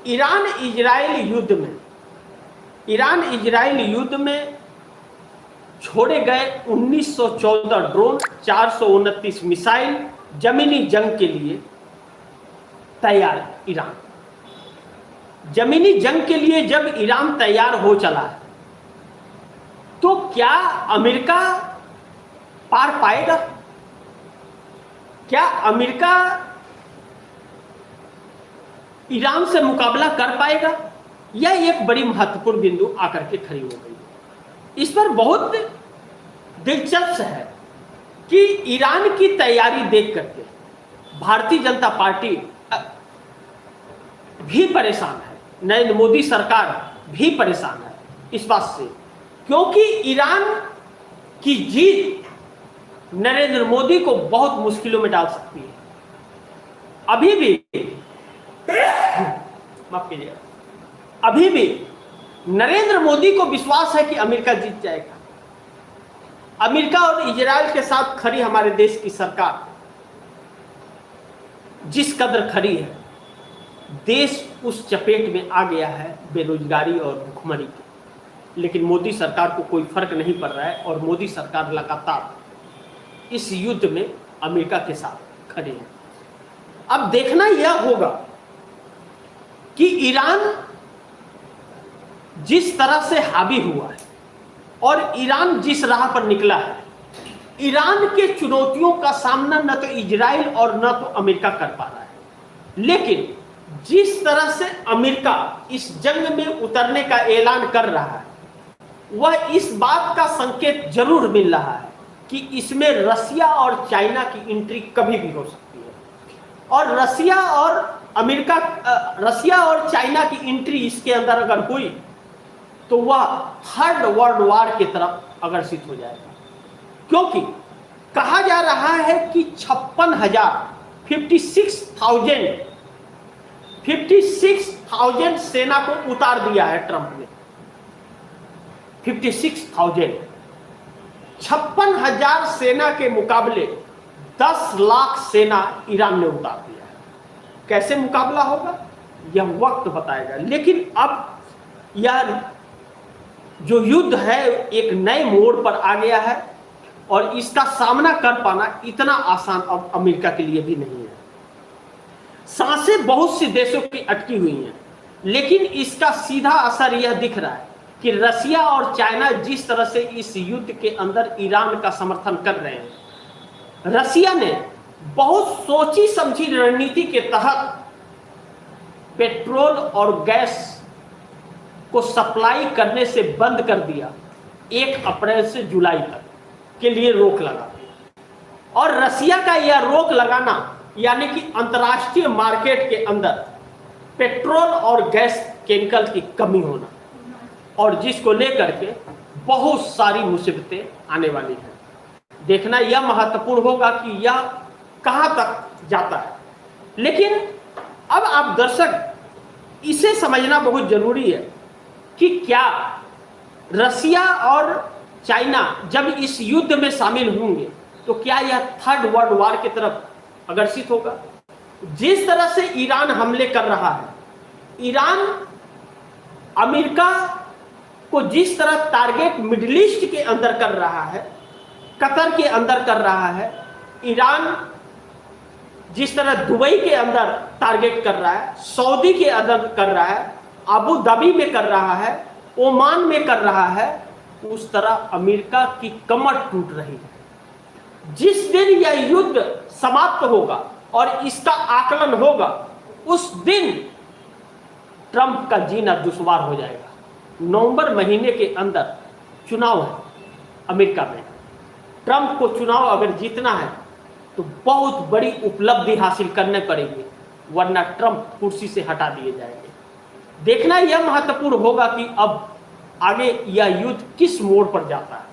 Iran Israel युद्ध में छोड़े गए 1914 ड्रोन, 429 मिसाइल जमीनी जंग के लिए तैयार। ईरान जमीनी जंग के लिए जब ईरान तैयार हो चला है, तो क्या अमेरिका पार पाएगा? क्या अमेरिका ईरान से मुकाबला कर पाएगा? यह एक बड़ी महत्वपूर्ण बिंदु आकर के खड़ी हो गई। इस पर बहुत दिलचस्प है कि ईरान की तैयारी देख करके भारतीय जनता पार्टी भी परेशान है, नरेंद्र मोदी सरकार भी परेशान है इस बात से, क्योंकि ईरान की जीत नरेंद्र मोदी को बहुत मुश्किलों में डाल सकती है। अभी भी माफ कीजिएगा, अभी भी नरेंद्र मोदी को विश्वास है कि अमेरिका जीत जाएगा। अमेरिका और इजराइल के साथ खड़ी हमारे देश की सरकार जिस कदर खड़ी है, देश उस चपेट में आ गया है बेरोजगारी और भुखमरी के। लेकिन मोदी सरकार को कोई फर्क नहीं पड़ रहा है और मोदी सरकार लगातार इस युद्ध में अमेरिका के साथ खड़े हैं। अब देखना यह होगा कि ईरान जिस तरह से हावी हुआ है और ईरान जिस राह पर निकला है, ईरान के चुनौतियों का सामना न तो इजराइल और न तो अमेरिका कर पा रहा है। लेकिन जिस तरह से अमेरिका इस जंग में उतरने का ऐलान कर रहा है, वह इस बात का संकेत जरूर मिल रहा है कि इसमें रसिया और चाइना की एंट्री कभी भी हो सकती है। और रसिया और चाइना की एंट्री इसके अंदर अगर हुई तो वह थर्ड वर्ल्ड वॉर की तरफ अग्रसित हो जाएगा, क्योंकि कहा जा रहा है कि 56,000 सेना को उतार दिया है ट्रंप ने। 56,000 सेना के मुकाबले 10 लाख सेना ईरान ने उतार दिया है। कैसे मुकाबला होगा यह वक्त बताएगा। लेकिन अब यह जो युद्ध है एक नए मोड़ पर आ गया है और इसका सामना कर पाना इतना आसान अब अमेरिका के लिए भी नहीं है। सांसें बहुत सी देशों की अटकी हुई हैं, लेकिन इसका सीधा असर यह दिख रहा है कि रसिया और चाइना जिस तरह से इस युद्ध के अंदर ईरान का समर्थन कर रहे हैं। रसिया ने बहुत सोची समझी रणनीति के तहत पेट्रोल और गैस को सप्लाई करने से बंद कर दिया। 1 अप्रैल से जुलाई तक के लिए रोक लगा दिया। और रसिया का यह रोक लगाना यानी कि अंतर्राष्ट्रीय मार्केट के अंदर पेट्रोल और गैस केमिकल की कमी होना, और जिसको लेकर के बहुत सारी मुसीबतें आने वाली हैं। देखना यह महत्वपूर्ण होगा कि यह कहां तक जाता है। लेकिन अब आप दर्शक इसे समझना बहुत जरूरी है कि क्या रसिया और चाइना जब इस युद्ध में शामिल होंगे तो क्या यह थर्ड वर्ल्ड वॉर की तरफ अग्रसित होगा। जिस तरह से ईरान हमले कर रहा है, ईरान अमेरिका को जिस तरह टारगेट मिडिल ईस्ट के अंदर कर रहा है, कतर के अंदर कर रहा है, ईरान जिस तरह दुबई के अंदर टारगेट कर रहा है, सऊदी के अंदर कर रहा है, अबू धाबी में कर रहा है, ओमान में कर रहा है, उस तरह अमेरिका की कमर टूट रही है। जिस दिन यह युद्ध समाप्त होगा और इसका आकलन होगा, उस दिन ट्रंप का जीना दुश्वार हो जाएगा। नवंबर महीने के अंदर चुनाव है अमेरिका में। ट्रंप को चुनाव अगर जीतना है तो बहुत बड़ी उपलब्धि हासिल करने पड़ेगी, वरना ट्रंप कुर्सी से हटा दिए जाएंगे। देखना यह महत्वपूर्ण होगा कि अब आगे यह युद्ध किस मोड़ पर जाता है।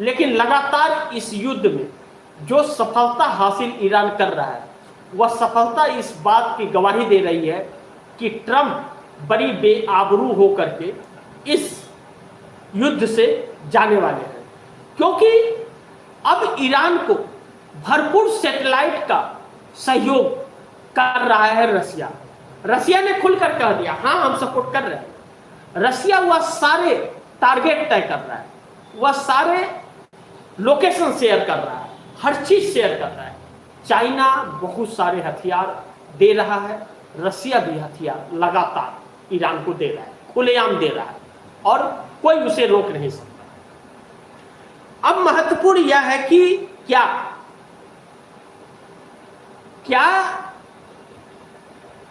लेकिन लगातार इस युद्ध में जो सफलता हासिल ईरान कर रहा है, वह सफलता इस बात की गवाही दे रही है कि ट्रंप बड़ी बेआबरू होकर के इस युद्ध से जाने वाले हैं, क्योंकि अब ईरान को भरपूर सैटेलाइट का सहयोग कर रहा है रसिया। रसिया ने खुलकर कह दिया हाँ हम सपोर्ट कर रहे हैं। रसिया वह सारे टारगेट तय कर रहा है, वह सारे लोकेशन शेयर कर रहा है, हर चीज शेयर कर रहा है। चाइना बहुत सारे हथियार दे रहा है, रसिया भी हथियार लगातार ईरान को दे रहा है, खुलेआम दे रहा है और कोई उसे रोक नहीं सकता। अब महत्वपूर्ण यह है कि क्या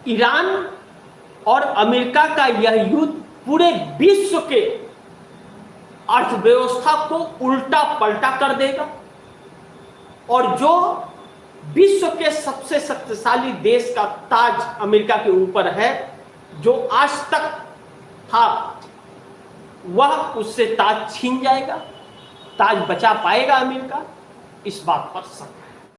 ईरान और अमेरिका का यह युद्ध पूरे विश्व के अर्थव्यवस्था को उल्टा पलटा कर देगा और जो विश्व के सबसे शक्तिशाली देश का ताज अमेरिका के ऊपर है, जो आज तक था, वह उससे ताज छीन जाएगा? ताज बचा पाएगा अमेरिका? इस बात पर शक